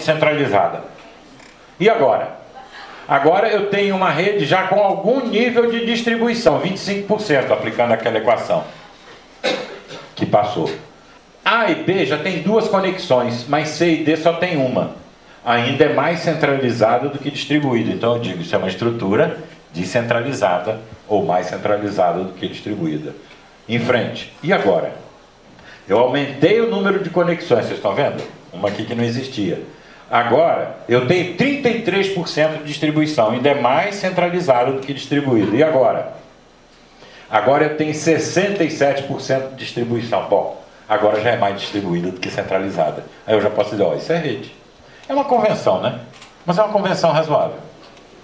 centralizada. E agora? Agora eu tenho uma rede já com algum nível de distribuição, 25%, aplicando aquela equação que passou. A e B já tem duas conexões, mas C e D só tem uma. Ainda é mais centralizada do que distribuída. Então eu digo, isso é uma estrutura descentralizada ou mais centralizada do que distribuída. Em frente. E agora? Eu aumentei o número de conexões, vocês estão vendo? Uma aqui que não existia. Agora, eu tenho 33% de distribuição, ainda é mais centralizado do que distribuído. E agora? Agora eu tenho 67% de distribuição. Bom, agora já é mais distribuída do que centralizada. Aí eu já posso dizer, ó, isso é rede. É uma convenção, né? Mas é uma convenção razoável,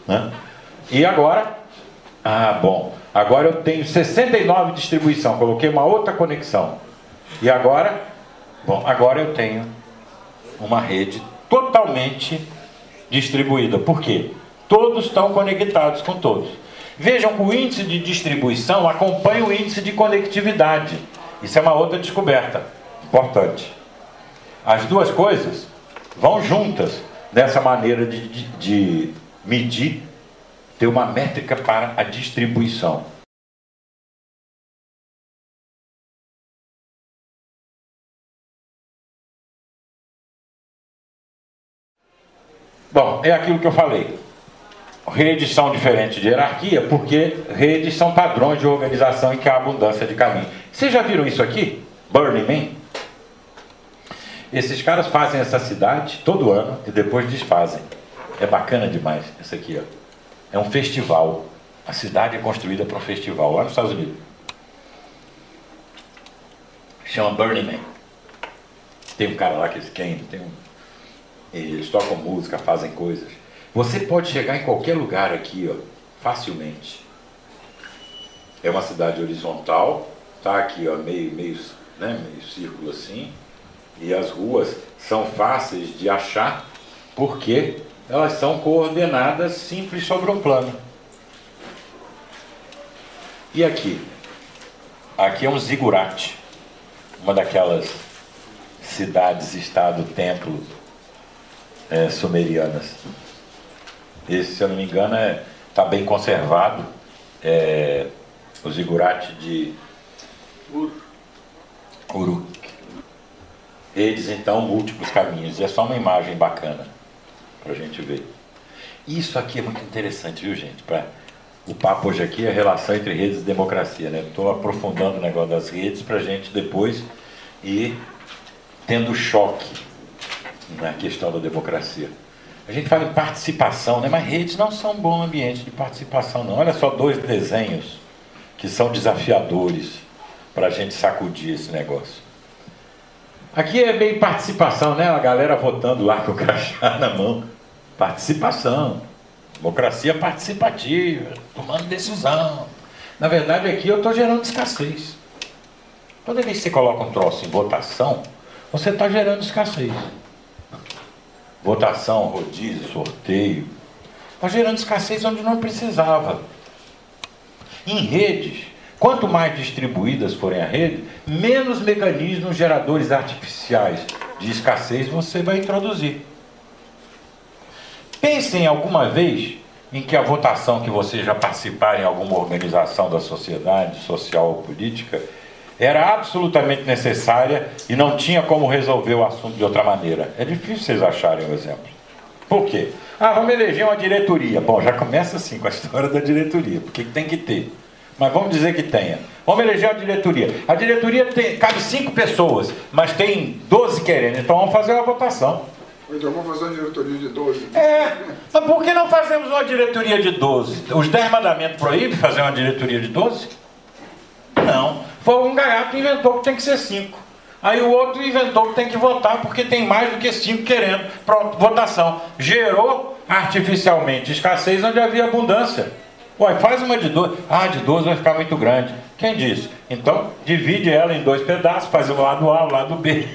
né? E agora? Ah, bom. Agora eu tenho 69% de distribuição, coloquei uma outra conexão. E agora? Bom, agora eu tenho uma rede totalmente distribuída. Por quê? Todos estão conectados com todos. Vejam que o índice de distribuição acompanha o índice de conectividade. Isso é uma outra descoberta importante. As duas coisas vão juntas nessa maneira de medir, ter uma métrica para a distribuição. Bom, é aquilo que eu falei. Redes são diferentes de hierarquia porque redes são padrões de organização em que há abundância de caminho. Vocês já viram isso aqui? Burning Man? Esses caras fazem essa cidade todo ano e depois desfazem. É bacana demais isso aqui, ó. É um festival. A cidade é construída para um festival lá nos Estados Unidos. Chama Burning Man. Tem um cara lá que eles queimam, eles tocam música, fazem coisas. Você pode chegar em qualquer lugar aqui, ó, facilmente. É uma cidade horizontal, tá aqui, ó, meio círculo assim. E as ruas são fáceis de achar porque elas são coordenadas simples sobre um plano. E aqui? Aqui é um zigurate, uma daquelas cidades, estado, templo sumerianas. Esse, se eu não me engano, está bem conservado. O zigurate de Uruk. Redes, então, múltiplos caminhos. E é só uma imagem bacana para a gente ver. Isso aqui é muito interessante, viu, gente? O papo hoje aqui é a relação entre redes e democracia, né? Estou aprofundando o negócio das redes para a gente depois ir tendo choque na questão da democracia. A gente fala em participação, né? Mas redes não são um bom ambiente de participação, não. Olha só dois desenhos que são desafiadores para a gente sacudir esse negócio. Aqui é meio participação, né? A galera votando lá com o crachá na mão. Participação. Democracia participativa, tomando decisão. Na verdade, aqui eu estou gerando escassez. Toda vez que você coloca um troço em votação, você está gerando escassez. Votação, rodízio, sorteio. Está gerando escassez onde não precisava. Em redes, quanto mais distribuídas forem a rede, menos mecanismos geradores artificiais de escassez você vai introduzir. Pensem alguma vez em que a votação que vocês já participaram em alguma organização da sociedade, social ou política, era absolutamente necessária e não tinha como resolver o assunto de outra maneira. É difícil vocês acharem um exemplo. Por quê? Vamos eleger uma diretoria. Bom, já começa assim com a história da diretoria, porque tem que ter. Mas vamos dizer que tenha. Vamos eleger a diretoria. A diretoria cabe 5 pessoas, mas tem 12 querendo, então vamos fazer uma votação. Então vamos fazer uma diretoria de 12. Mas por que não fazemos uma diretoria de 12? Os 10 mandamentos proíbem fazer uma diretoria de 12? Não. Foi um gaiato que inventou que tem que ser 5. Aí o outro inventou que tem que votar porque tem mais do que 5 querendo. Pronto, votação. Gerou artificialmente escassez onde havia abundância. Ué, faz uma de 12. De 12 vai ficar muito grande. Quem disse? Então, divide ela em 2 pedaços, faz o lado A, o lado B.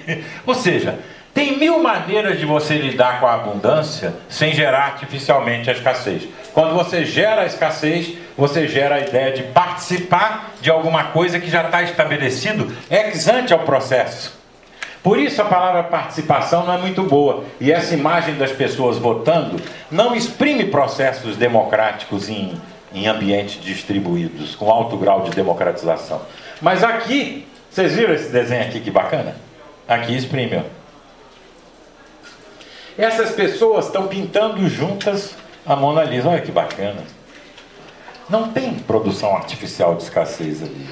Ou seja, tem 1000 maneiras de você lidar com a abundância sem gerar artificialmente a escassez. Quando você gera a escassez, você gera a ideia de participar de alguma coisa que já está estabelecido ex ante ao processo. Por isso a palavra participação não é muito boa. E essa imagem das pessoas votando não exprime processos democráticos em ambientes distribuídos, com alto grau de democratização. Mas aqui, vocês viram esse desenho aqui, que bacana? Aqui exprime, ó. Essas pessoas estão pintando juntas a Mona Lisa. Olha que bacana. Não tem produção artificial de escassez ali.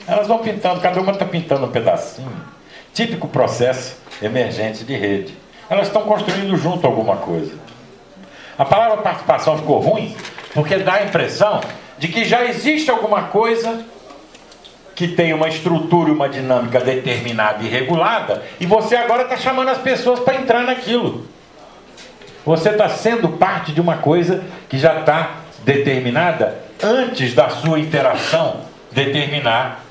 Elas vão pintando, cada uma está pintando um pedacinho. Típico processo emergente de rede. Elas estão construindo junto alguma coisa. A palavra participação ficou ruim porque dá a impressão de que já existe alguma coisa que tem uma estrutura e uma dinâmica determinada e regulada, e você agora está chamando as pessoas para entrar naquilo. Você está sendo parte de uma coisa que já está determinada antes da sua interação determinar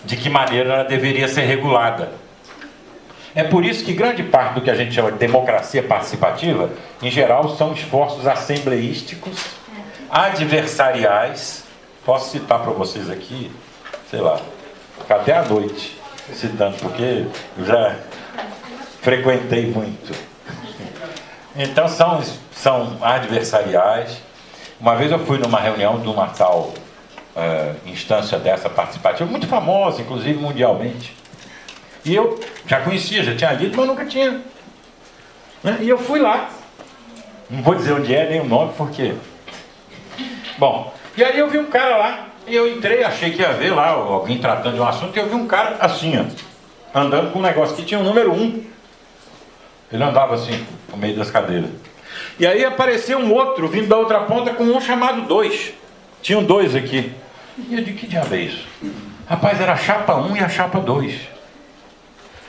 de que maneira ela deveria ser regulada. É por isso que grande parte do que a gente chama de democracia participativa, em geral, são esforços assembleísticos, adversariais. Posso citar para vocês aqui, sei lá, até à noite, citando, porque eu já frequentei muito. Então são adversariais. Uma vez eu fui numa reunião de uma tal instância dessa participativa, muito famosa, inclusive mundialmente. E eu já conhecia, já tinha lido, mas nunca tinha. Né? E eu fui lá. Não vou dizer onde é, nem o nome, porque... Bom, e aí eu vi um cara lá, e eu entrei, achei que ia ver lá alguém tratando de um assunto, e eu vi um cara assim, ó, andando com um negócio que tinha um número 1. Ele andava assim, no meio das cadeiras. E aí apareceu um outro, vindo da outra ponta, com um chamado 2. Tinham 2 aqui. E eu disse, que diabo é isso? Rapaz, era a chapa 1 e a chapa 2.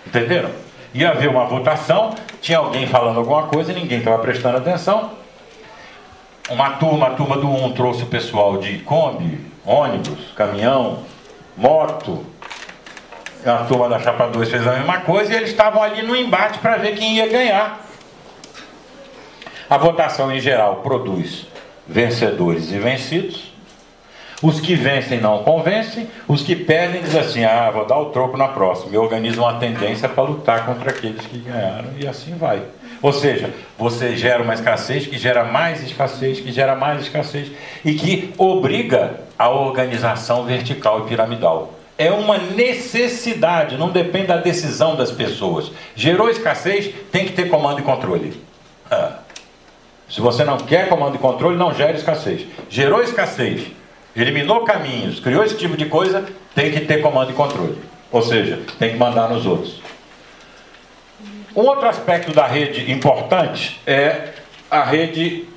Entenderam? Ia haver uma votação, tinha alguém falando alguma coisa, ninguém estava prestando atenção. Uma turma do 1 trouxe o pessoal de Kombi, ônibus, caminhão, moto. A turma da chapa 2 fez a mesma coisa e eles estavam ali no embate para ver quem ia ganhar. A votação em geral produz vencedores e vencidos. Os que vencem não convencem, os que perdem dizem assim, vou dar o troco na próxima. E organizam uma tendência para lutar contra aqueles que ganharam, e assim vai. Ou seja, você gera uma escassez que gera mais escassez, que gera mais escassez, e que obriga a organização vertical e piramidal. É uma necessidade, não depende da decisão das pessoas. Gerou escassez, tem que ter comando e controle. Se você não quer comando e controle, não gera escassez. Gerou escassez, eliminou caminhos, criou esse tipo de coisa, tem que ter comando e controle. Ou seja, tem que mandar nos outros. Um outro aspecto da rede importante é a rede.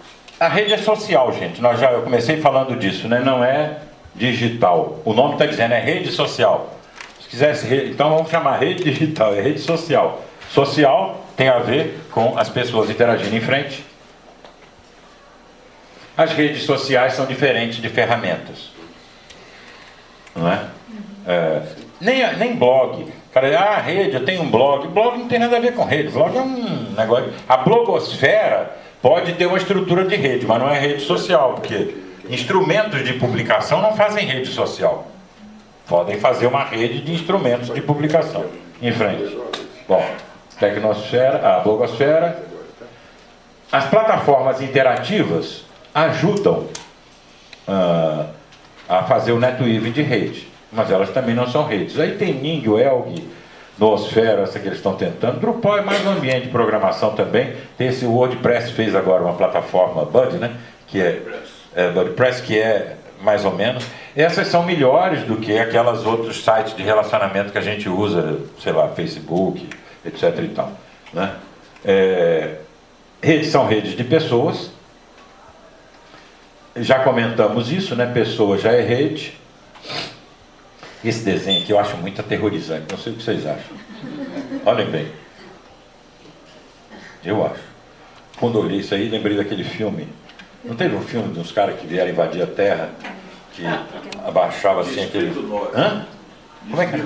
A rede é social, gente. Eu comecei falando disso, né? Não é digital. O nome está dizendo, é rede social. Se quisesse, então vamos chamar rede digital, é rede social. Social tem a ver com as pessoas interagindo em frente. As redes sociais são diferentes de ferramentas. Não é? Nem blog. Cara, rede, eu tenho um blog. Blog não tem nada a ver com rede. Blog é um negócio. A blogosfera pode ter uma estrutura de rede, mas não é rede social, porque instrumentos de publicação não fazem rede social. Podem fazer uma rede de instrumentos de publicação. Em frente. Bom, tecnosfera, a blogosfera. As plataformas interativas ajudam a fazer o NetWeaving de rede, mas elas também não são redes. Aí tem Ning, o Elg, Noosfera, essa que eles estão tentando. Drupal é mais um ambiente de programação também. Tem esse WordPress, fez agora uma plataforma Bud, né? Que é WordPress, que é mais ou menos. Essas são melhores do que aquelas outros sites de relacionamento que a gente usa, sei lá, Facebook, etc. e tal, né? Redes são redes de pessoas. Já comentamos isso, né? Pessoa já é rede. Esse desenho aqui eu acho muito aterrorizante. Não sei o que vocês acham. Olhem bem. Eu acho. Quando eu olhei isso aí, lembrei daquele filme. Não teve um filme de uns caras que vieram invadir a Terra? Que abaixava assim aquele... Hã? Como é que é?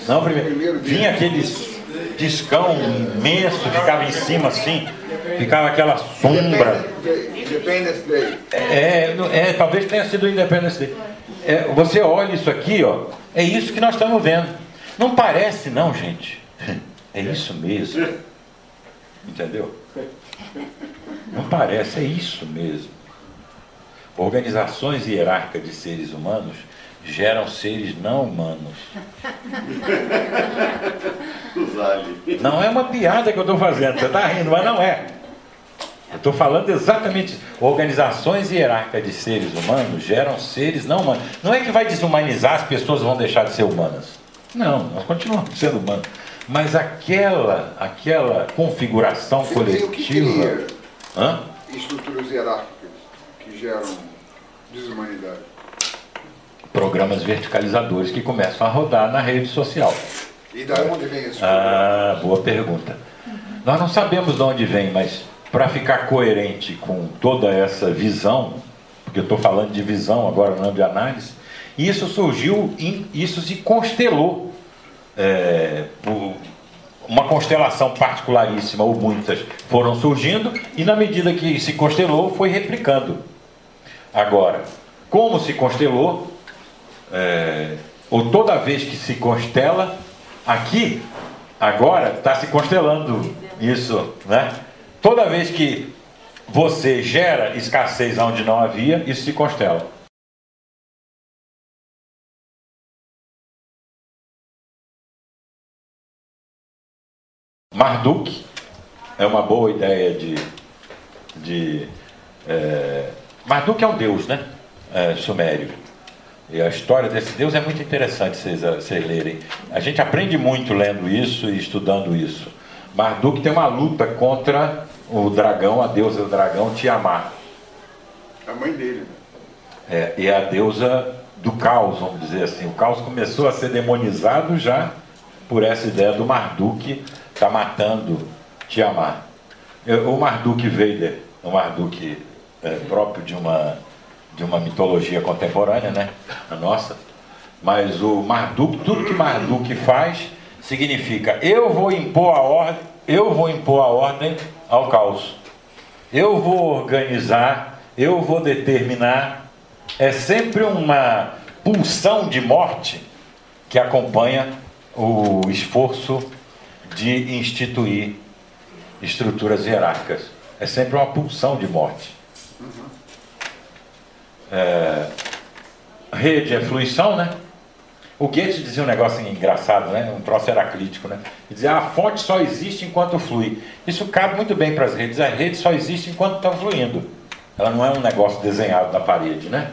Não, primeiro. Vinha aqueles discão imenso, ficava em cima assim, ficava aquela sombra. Independence Day. Talvez tenha sido o Independence Day. Você olha isso aqui, ó, é isso que nós estamos vendo. Não parece não, gente. É isso mesmo. Entendeu? Não parece, é isso mesmo. Organizações hierárquicas de seres humanos geram seres não humanos. Não é uma piada que eu estou fazendo, você está rindo, mas não é. Eu estou falando exatamente isso. Organizações hierárquicas de seres humanos geram seres não humanos. Não é que vai desumanizar, as pessoas vão deixar de ser humanas. Não, nós continuamos sendo humanos. Mas aquela configuração coletiva... O que cria estruturas hierárquicas que geram desumanidade? Programas verticalizadores que começam a rodar na rede social. E da onde vem isso? Boa pergunta. Nós não sabemos de onde vem, mas para ficar coerente com toda essa visão, porque eu estou falando de visão agora, não de análise, isso surgiu, isso se constelou, por uma constelação particularíssima, ou muitas foram surgindo, e na medida que se constelou, foi replicando. Agora, como se constelou, ou toda vez que se constela, aqui, agora, está se constelando isso, né? Toda vez que você gera escassez onde não havia, isso se constela. Marduk é uma boa ideia Marduk é um deus, né? Sumério. E a história desse deus é muito interessante vocês lerem. A gente aprende muito lendo isso e estudando isso. Marduk tem uma luta contra o dragão, a deusa do dragão, Tiamat. A mãe dele. E é a deusa do caos, vamos dizer assim. O caos começou a ser demonizado já por essa ideia do Marduk estar matando Tiamat. O Marduk Vader, o Marduk próprio de uma mitologia contemporânea, né? A nossa. Mas o Marduk, tudo que Marduk faz significa: eu vou impor a ordem ao caos. Eu vou organizar, eu vou determinar. É sempre uma pulsão de morte que acompanha o esforço de instituir estruturas hierárquicas. É sempre uma pulsão de morte. Rede é fluição, né? O Goethe dizia um negócio engraçado, né? Um troço heraclítico, né? Ele dizia: a fonte só existe enquanto flui. Isso cabe muito bem para as redes. A rede só existe enquanto está fluindo. Ela não é um negócio desenhado na parede, né?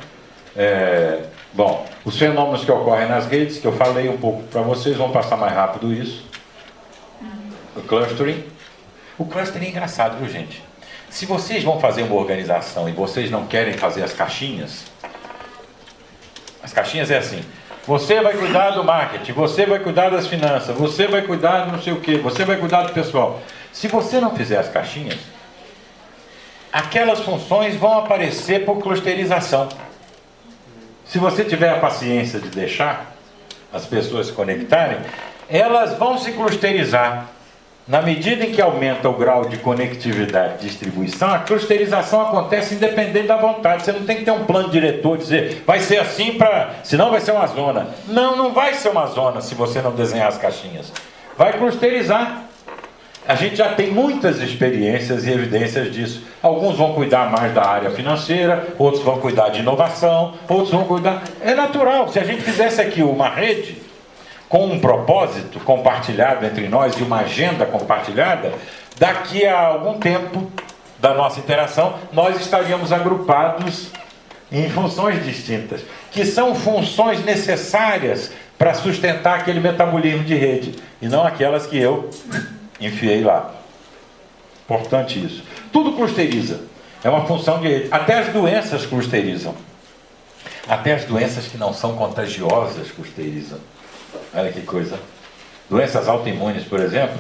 Bom, os fenômenos que ocorrem nas redes, que eu falei um pouco para vocês, vamos passar mais rápido isso. O clustering. O clustering é engraçado, viu, gente? Se vocês vão fazer uma organização e vocês não querem fazer as caixinhas é assim: você vai cuidar do marketing, você vai cuidar das finanças, você vai cuidar do não sei o que, você vai cuidar do pessoal. Se você não fizer as caixinhas, aquelas funções vão aparecer por clusterização. Se você tiver a paciência de deixar as pessoas se conectarem, elas vão se clusterizar. Na medida em que aumenta o grau de conectividade e distribuição, a clusterização acontece independente da vontade. Você não tem que ter um plano diretor, dizer, vai ser assim, senão vai ser uma zona. Não vai ser uma zona se você não desenhar as caixinhas. Vai clusterizar. A gente já tem muitas experiências e evidências disso. Alguns vão cuidar mais da área financeira, outros vão cuidar de inovação, outros vão cuidar... É natural. Se a gente fizesse aqui uma rede com um propósito compartilhado entre nós e uma agenda compartilhada, daqui a algum tempo da nossa interação, nós estaríamos agrupados em funções distintas, que são funções necessárias para sustentar aquele metabolismo de rede, e não aquelas que eu enfiei lá. Importante isso. Tudo clusteriza. É uma função de rede. Até as doenças clusterizam. Até as doenças que não são contagiosas clusterizam. Olha que coisa. Doenças autoimunes, por exemplo,